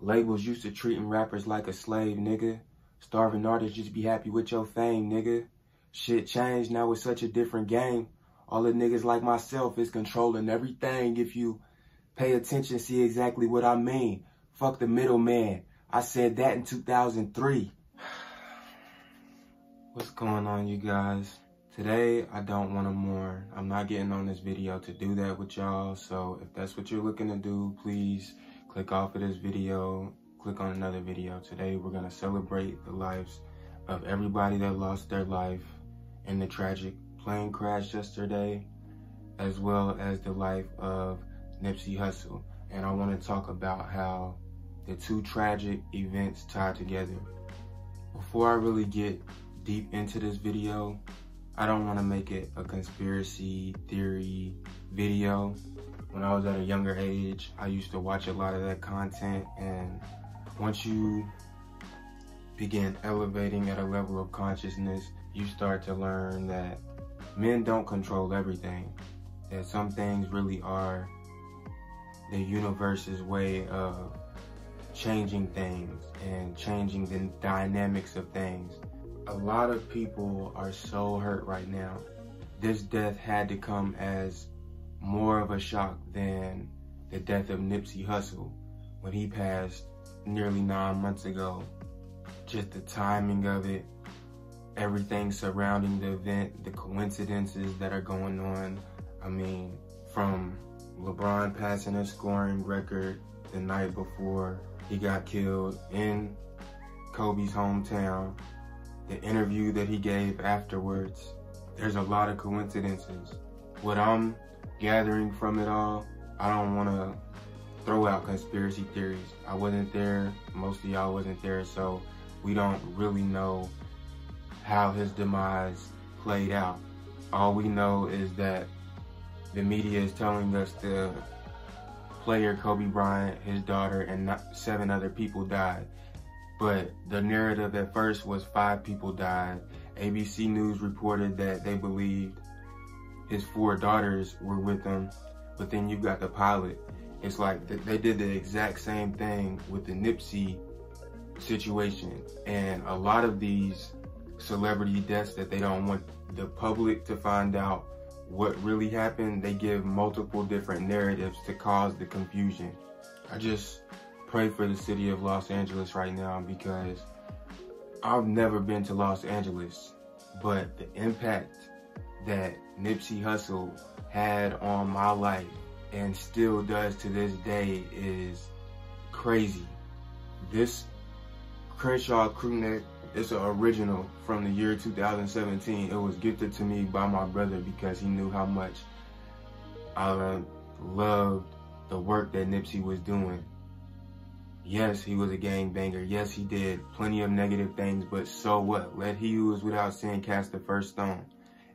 Labels used to treating rappers like a slave, nigga. Starving artists just be happy with your fame, nigga. Shit changed, now it's such a different game. All the niggas like myself is controlling everything. If you pay attention, see exactly what I mean. Fuck the middleman. I said that in 2003. What's going on, you guys? Today, I don't want to mourn. I'm not getting on this video to do that with y'all. So if that's what you're looking to do, please click off of this video. Click on another video. Today, we're going to celebrate the lives of everybody that lost their life in the tragic plane crash yesterday, as well as the life of Nipsey Hussle. And I want to talk about how the two tragic events tie together. Before I really get deep into this video, I don't want to make it a conspiracy theory video. When I was at a younger age, I used to watch a lot of that content, and once you begin elevating at a level of consciousness, you start to learn that men don't control everything, that some things really are the universe's way of changing things and changing the dynamics of things. A lot of people are so hurt right now. This death had to come as more of a shock than the death of Nipsey Hussle when he passed nearly 9 months ago. Just the timing of it, everything surrounding the event, the coincidences that are going on. I mean, from LeBron passing a scoring record the night before he got killed in Kobe's hometown, the interview that he gave afterwards. There's a lot of coincidences. What I'm gathering from it all, I don't want to throw out conspiracy theories. I wasn't there, most of y'all wasn't there, so we don't really know how his demise played out. All we know is that the media is telling us the player Kobe Bryant, his daughter, and 7 other people died. But the narrative at first was 5 people died. ABC News reported that they believed his 4 daughters were with him, but then you got the pilot. It's like they did the exact same thing with the Nipsey situation. And a lot of these celebrity deaths that they don't want the public to find out what really happened, they give multiple different narratives to cause the confusion. I just pray for the city of Los Angeles right now, because I've never been to Los Angeles, but the impact that Nipsey Hussle had on my life and still does to this day is crazy. This Crenshaw crewneck is an original from the year 2017. It was gifted to me by my brother because he knew how much I loved the work that Nipsey was doing. Yes, he was a gangbanger. Yes, he did plenty of negative things, but so what? Let he who is without sin cast the first stone.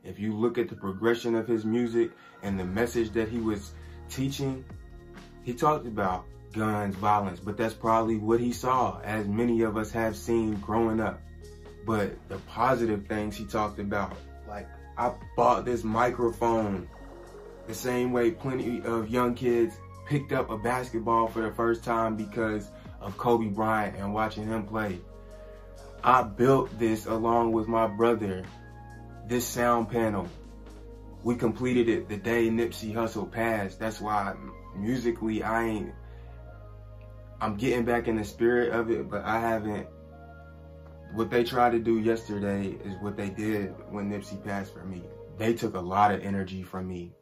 If you look at the progression of his music and the message that he was teaching, he talked about guns, violence, but that's probably what he saw, as many of us have seen growing up. But the positive things he talked about, like, I bought this microphone the same way plenty of young kids picked up a basketball for the first time because of Kobe Bryant and watching him play. I built this along with my brother, this sound panel. We completed it the day Nipsey Hussle passed. That's why musically I'm getting back in the spirit of it, but I haven't. What they tried to do yesterday is what they did when Nipsey passed for me. They took a lot of energy from me.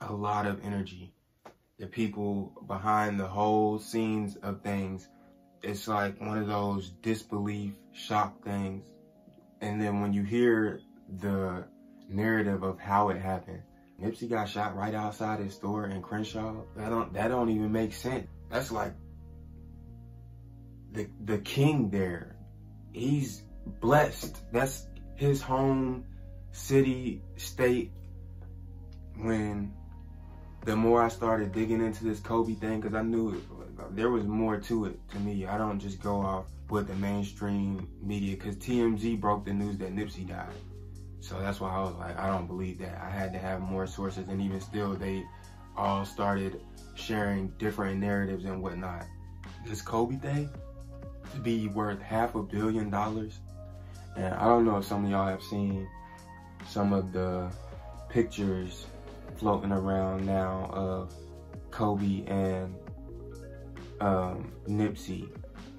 A lot of energy. The people behind the whole scenes of things, it's like one of those disbelief, shock things. And then when you hear the narrative of how it happened, Nipsey got shot right outside his store in Crenshaw. That don't even make sense. That's like the king there. He's blessed. That's his home city, state. When the more I started digging into this Kobe thing, because I knew there was more to it to me. I don't just go off with the mainstream media, because TMZ broke the news that Nipsey died. So that's why I was like, I don't believe that. I had to have more sources, and even still, they all started sharing different narratives and whatnot. This Kobe thing to be worth $500 million. And I don't know if some of y'all have seen some of the pictures floating around now of Kobe and Nipsey,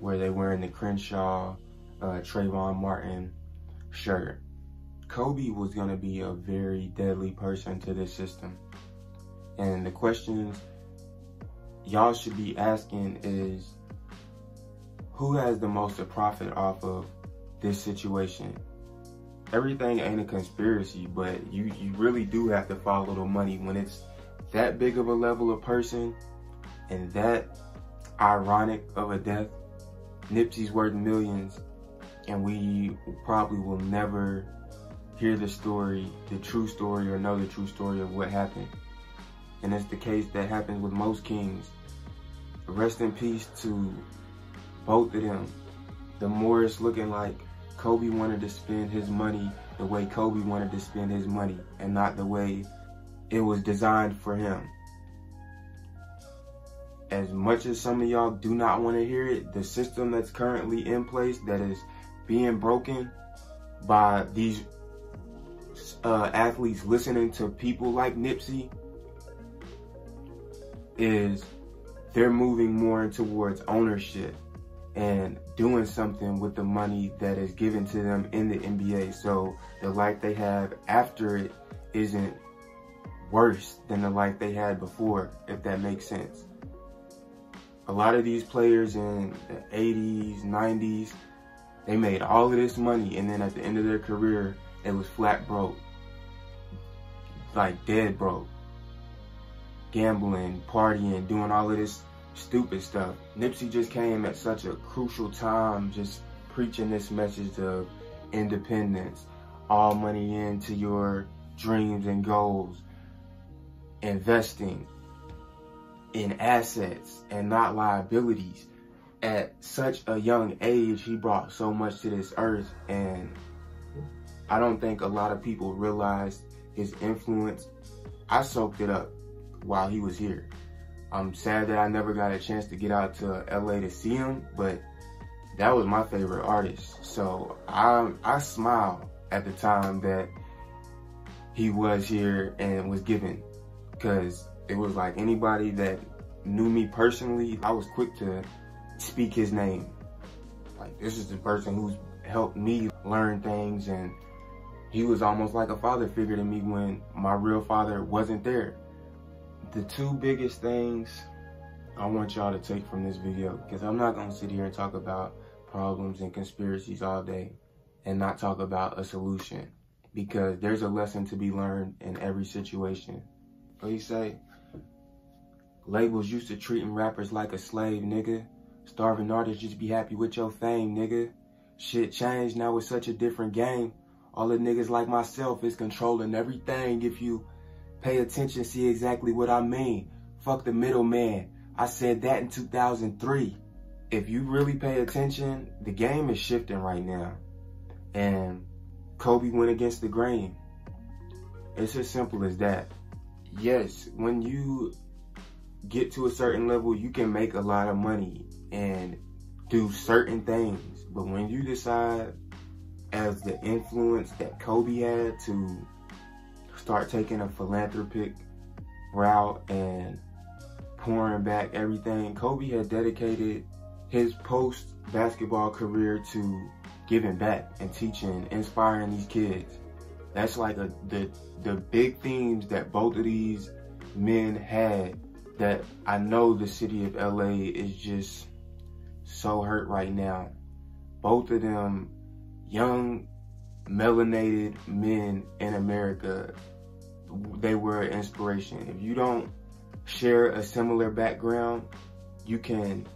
where they wearing the Crenshaw, Trayvon Martin shirt. Kobe was gonna be a very deadly person to this system. And the questions y'all should be asking is, who has the most to profit off of this situation? Everything ain't a conspiracy, but you really do have to follow the money when it's that big of a level of person and that ironic of a death. Nipsey's worth millions, and we probably will never hear the story, the true story, or know the true story of what happened. And it's the case that happens with most kings. Rest in peace to both of them. The more it's looking like Kobe wanted to spend his money the way Kobe wanted to spend his money, and not the way it was designed for him. As much as some of y'all do not want to hear it, the system that's currently in place that is being broken by these athletes listening to people like Nipsey is they're moving more towards ownership and doing something with the money that is given to them in the NBA. So the life they have after it isn't worse than the life they had before, if that makes sense. A lot of these players in the 80s, 90s, they made all of this money, and then at the end of their career, it was flat broke. Like dead broke. Gambling, partying, doing all of this stupid stuff. Nipsey just came at such a crucial time, just preaching this message of independence, all money into your dreams and goals, investing in assets and not liabilities. At such a young age, he brought so much to this earth, and I don't think a lot of people realized his influence. I soaked it up while he was here. I'm sad that I never got a chance to get out to LA to see him, but that was my favorite artist. So I smiled at the time that he was here and was given, because it was like anybody that knew me personally, I was quick to speak his name. Like, this is the person who's helped me learn things, and he was almost like a father figure to me when my real father wasn't there. The two biggest things I want y'all to take from this video, because I'm not gonna sit here and talk about problems and conspiracies all day and not talk about a solution, because there's a lesson to be learned in every situation. What do you say? Labels used to treating rappers like a slave, nigga. Starving artists just be happy with your fame, nigga. Shit changed, now it's such a different game. All the niggas like myself is controlling everything. If you pay attention, see exactly what I mean. Fuck the middleman. I said that in 2003. If you really pay attention, the game is shifting right now. And Kobe went against the grain. It's as simple as that. Yes, when you get to a certain level, you can make a lot of money and do certain things. But when you decide, as the influence that Kobe had, to start taking a philanthropic route and pouring back everything, Kobe had dedicated his post-basketball career to giving back and teaching, inspiring these kids. That's like the big themes that both of these men had, that I know the city of LA is just so hurt right now. Both of them young, melanated men in America, they were an inspiration. If you don't share a similar background, you can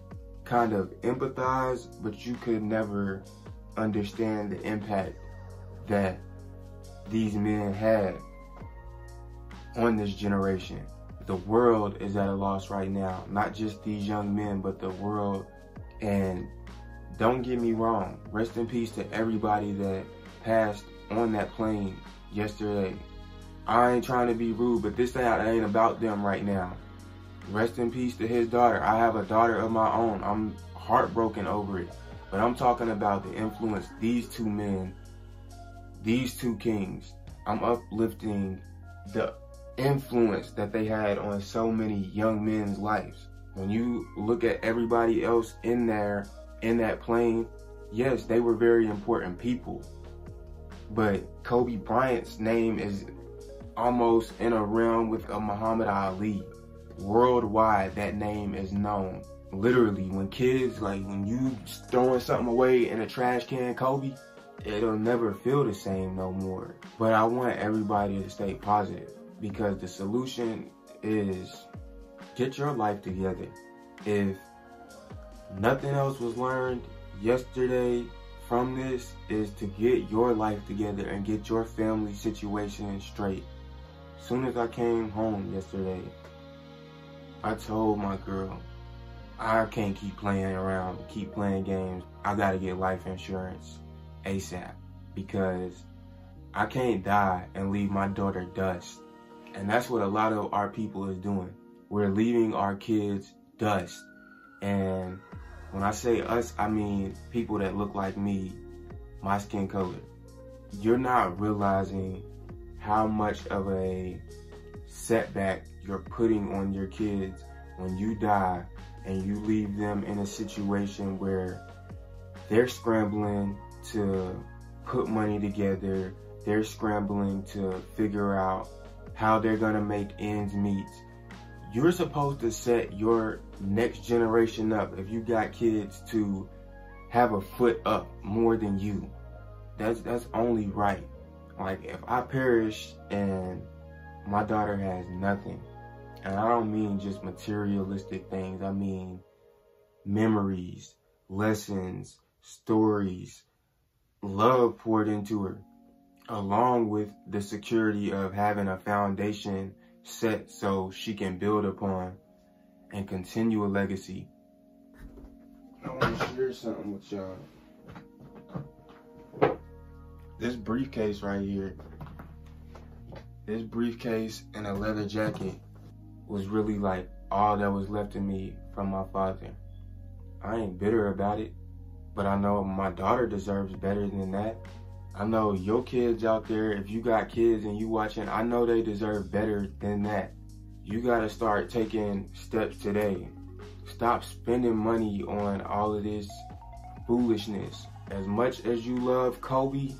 kind of empathize, but you could never understand the impact that these men had on this generation. The world is at a loss right now, not just these young men, but the world. And don't get me wrong, rest in peace to everybody that passed on that plane yesterday. I ain't trying to be rude, but this ain't about them right now. Rest in peace to his daughter. I have a daughter of my own. I'm heartbroken over it. But I'm talking about the influence these two men, these two kings. I'm uplifting the influence that they had on so many young men's lives. When you look at everybody else in there, in that plane, yes, they were very important people. But Kobe Bryant's name is almost in a realm with a Muhammad Ali. Worldwide, that name is known. Literally, when kids, like when you throwing something away in a trash can, Kobe, it'll never feel the same no more. But I want everybody to stay positive, because the solution is get your life together. If nothing else was learned yesterday from this, is to get your life together and get your family situation straight. As soon as I came home yesterday, I told my girl, I can't keep playing around, keep playing games. I gotta get life insurance ASAP, because I can't die and leave my daughter dust. And that's what a lot of our people is doing. We're leaving our kids dust. And when I say us, I mean people that look like me, my skin color. You're not realizing how much of a setback you're putting on your kids when you die and you leave them in a situation where they're scrambling to put money together. They're scrambling to figure out how they're gonna make ends meet. You're supposed to set your next generation up, if you got kids, to have a foot up more than you. That's only right. Like, if I perish and my daughter has nothing, and I don't mean just materialistic things, I mean memories, lessons, stories, love poured into her, along with the security of having a foundation set so she can build upon and continue a legacy. I want to share something with y'all. This briefcase right here, this briefcase and a leather jacket was really like all that was left in me from my father. I ain't bitter about it, but I know my daughter deserves better than that. I know your kids out there, if you got kids and you watching, I know they deserve better than that. You gotta start taking steps today. Stop spending money on all of this foolishness. As much as you love Kobe,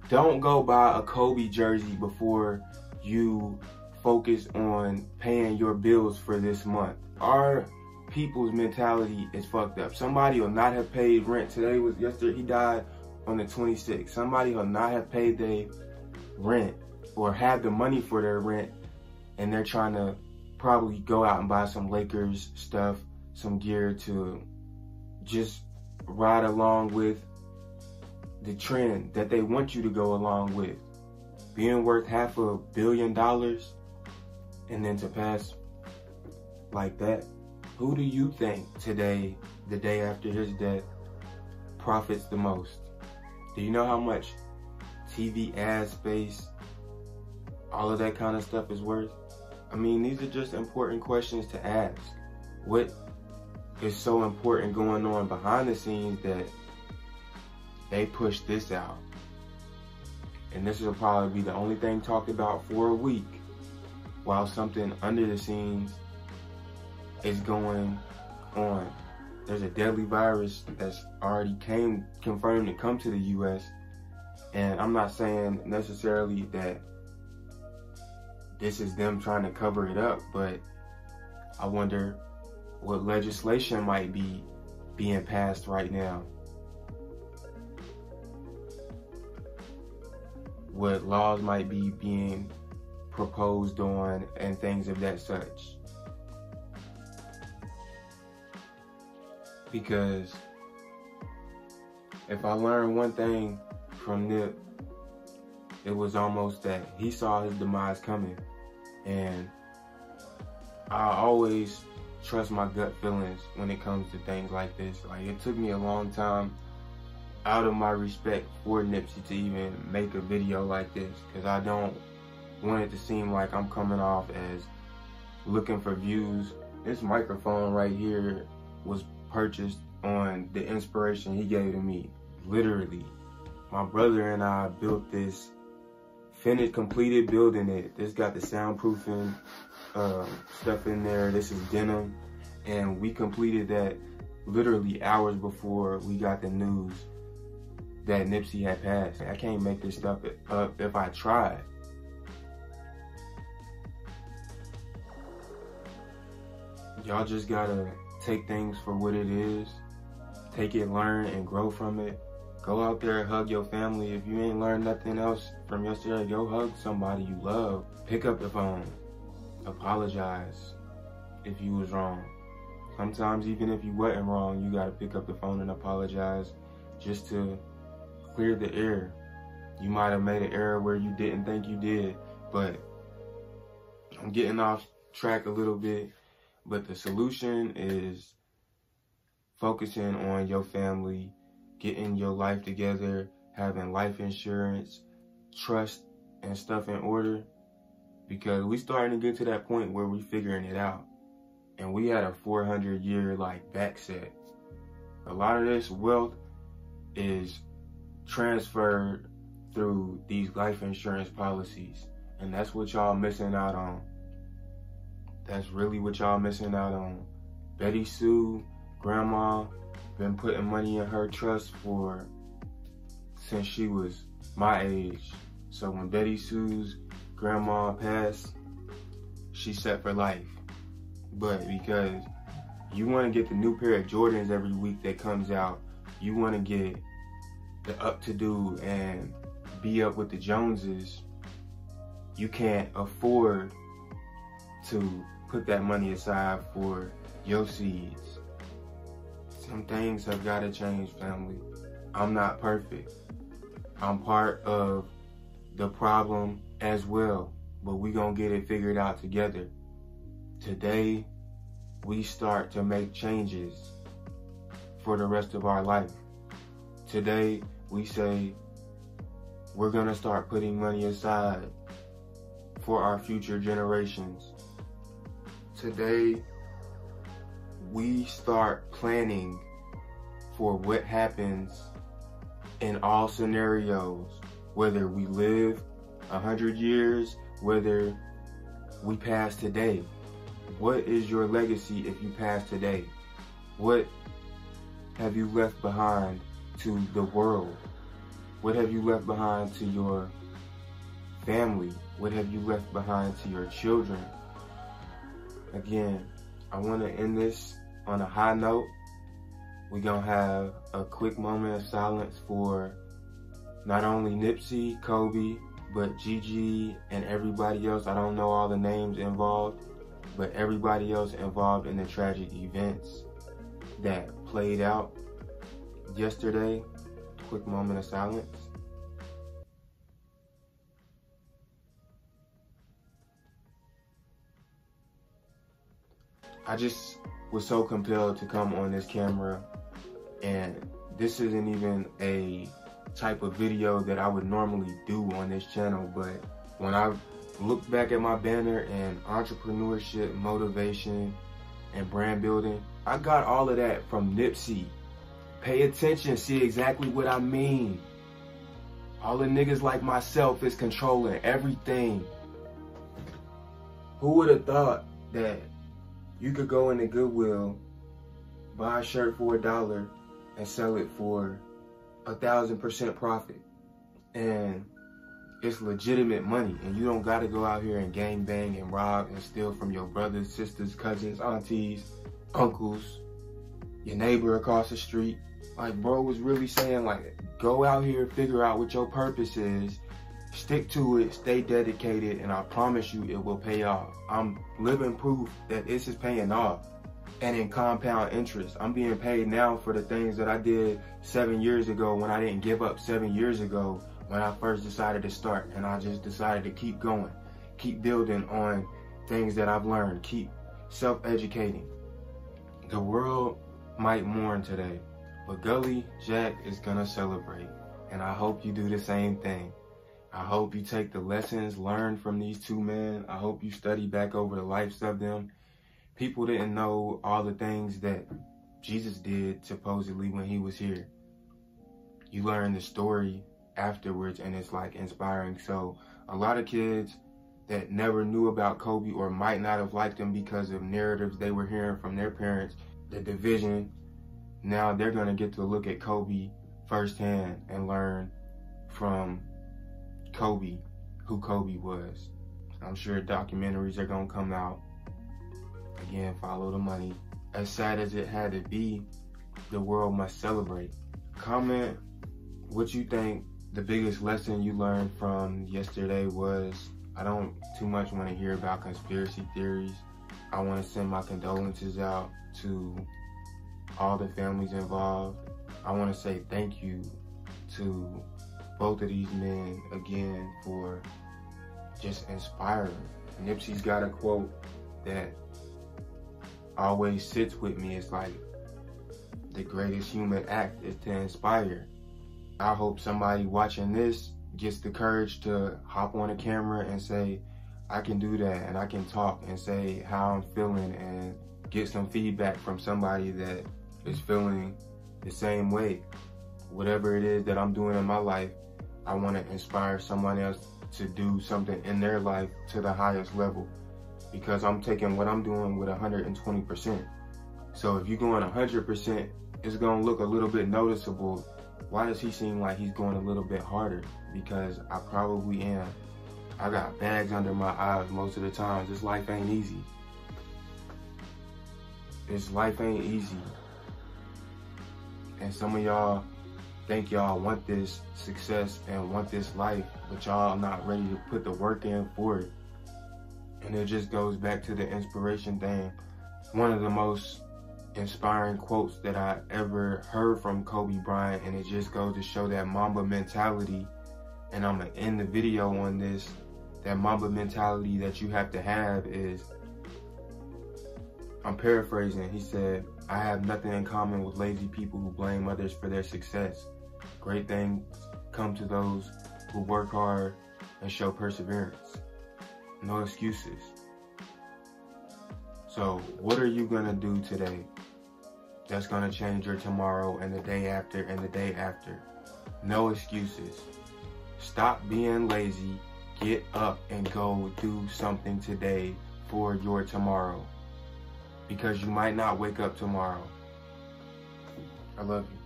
don't go buy a Kobe jersey before you focus on paying your bills for this month. Our people's mentality is fucked up. Somebody will not have paid rent. Today was yesterday, he died on the 26th. Somebody will not have paid their rent or have the money for their rent, and they're trying to probably go out and buy some Lakers stuff, some gear to just ride along with the trend that they want you to go along with. Being worth $500 million and then to pass like that. Who do you think today, the day after his death, profits the most? Do you know how much TV ad space, all of that kind of stuff is worth? I mean, these are just important questions to ask. What is so important going on behind the scenes that they push this out? And this will probably be the only thing talked about for a week, while something under the scenes is going on. There's a deadly virus that's already confirmed to come to the US. And I'm not saying necessarily that this is them trying to cover it up, but I wonder what legislation might be being passed right now. What laws might be being proposed on and things of that such. Because if I learned one thing from Nip, it was almost that he saw his demise coming. And I always trust my gut feelings when it comes to things like this. Like, it took me a long time, out of my respect for Nipsey, to even make a video like this, because I don't want it to seem like I'm coming off as looking for views. This microphone right here was purchased on the inspiration he gave to me. Literally, my brother and I built this, completed building it. This got the soundproofing stuff in there. This is denim, and we completed that literally hours before we got the news that Nipsey had passed. I can't make this stuff up if I tried. Y'all just gotta take things for what it is. Take it, learn, and grow from it. Go out there and hug your family. If you ain't learned nothing else from yesterday, go hug somebody you love. Pick up the phone. Apologize if you was wrong. Sometimes even if you wasn't wrong, you gotta pick up the phone and apologize just to clear the air. You might have made an error where you didn't think you did, but I'm getting off track a little bit. But the solution is focusing on your family, getting your life together, having life insurance, trust, and stuff in order. Because we starting to get to that point where we figuring it out. And we had a 400-year back set. A lot of this wealth is transferred through these life insurance policies. And that's what y'all missing out on. That's really what y'all missing out on. Betty Sue, grandma, been putting money in her trust since she was my age. So when Betty Sue's grandma passed, she set for life. But because you want to get the new pair of Jordans every week that comes out, you want to get the up-to-do and be up with the Joneses, you can't afford to put that money aside for your seeds. Some things have got to change, family. I'm not perfect. I'm part of the problem as well, but we gonna get it figured out together. Today, we start to make changes for the rest of our life. Today, we say we're gonna start putting money aside for our future generations. Today, we start planning for what happens in all scenarios, whether we live 100 years, whether we pass today. What is your legacy if you pass today? What have you left behind to the world? What have you left behind to your family? What have you left behind to your children? Again, I want to end this on a high note. We're going to have a quick moment of silence for not only Nipsey, Kobe, but Gigi and everybody else. I don't know all the names involved, but everybody else involved in the tragic events that played out yesterday. Quick moment of silence. I just was so compelled to come on this camera, and this isn't even a type of video that I would normally do on this channel, but when I look back at my banner and entrepreneurship, motivation, and brand building, I got all of that from Nipsey. Pay attention, see exactly what I mean. All the niggas like myself is controlling everything. Who would have thought that you could go into Goodwill, buy a shirt for $1 and sell it for 1,000% profit, and it's legitimate money, and you don't gotta go out here and gang bang and rob and steal from your brothers, sisters, cousins, aunties, uncles, your neighbor across the street. Like, bro was really saying, go out here, figure out what your purpose is, stick to it, stay dedicated, and I promise you it will pay off. I'm living proof that this is paying off, and in compound interest. I'm being paid now for the things that I did 7 years ago when I didn't give up 7 years ago when I first decided to start, and I just decided to keep going, keep building on things that I've learned, keep self-educating. The world might mourn today, but Gully Jack is gonna celebrate, and I hope you do the same thing. I hope you take the lessons learned from these two men. I hope you study back over the lives of them. People didn't know all the things that Jesus did supposedly when he was here. You learn the story afterwards and it's like inspiring. So a lot of kids that never knew about Kobe or might not have liked him because of narratives they were hearing from their parents, the division, now they're going to get to look at Kobe firsthand and learn from Kobe, who Kobe was. I'm sure documentaries are going to come out. Again, follow the money. As sad as it had to be, the world must celebrate. Comment what you think the biggest lesson you learned from yesterday was. I don't too much want to hear about conspiracy theories. I want to send my condolences out to all the families involved. I want to say thank you to both of these men again for just inspiring. Nipsey's got a quote that always sits with me. It's like, the greatest human act is to inspire. I hope somebody watching this gets the courage to hop on a camera and say, I can do that, and I can talk and say how I'm feeling and get some feedback from somebody that is feeling the same way. Whatever it is that I'm doing in my life, I want to inspire someone else to do something in their life to the highest level, because I'm taking what I'm doing with 120%. So if you're going 100%, it's going to look a little bit noticeable. Why does he seem like he's going a little bit harder? Because I probably am. I got bags under my eyes most of the times. This life ain't easy. This life ain't easy. And some of y'all think y'all want this success and want this life, but y'all not ready to put the work in for it. And it just goes back to the inspiration thing. One of the most inspiring quotes that I ever heard from Kobe Bryant, and it just goes to show that Mamba mentality. And I'm gonna end the video on this. That Mamba mentality that you have to have is, I'm paraphrasing, he said, I have nothing in common with lazy people who blame others for their success. Great things come to those who work hard and show perseverance. No excuses. So what are you gonna do today that's gonna change your tomorrow and the day after and the day after? No excuses. Stop being lazy. Get up and go do something today for your tomorrow, because you might not wake up tomorrow. I love you.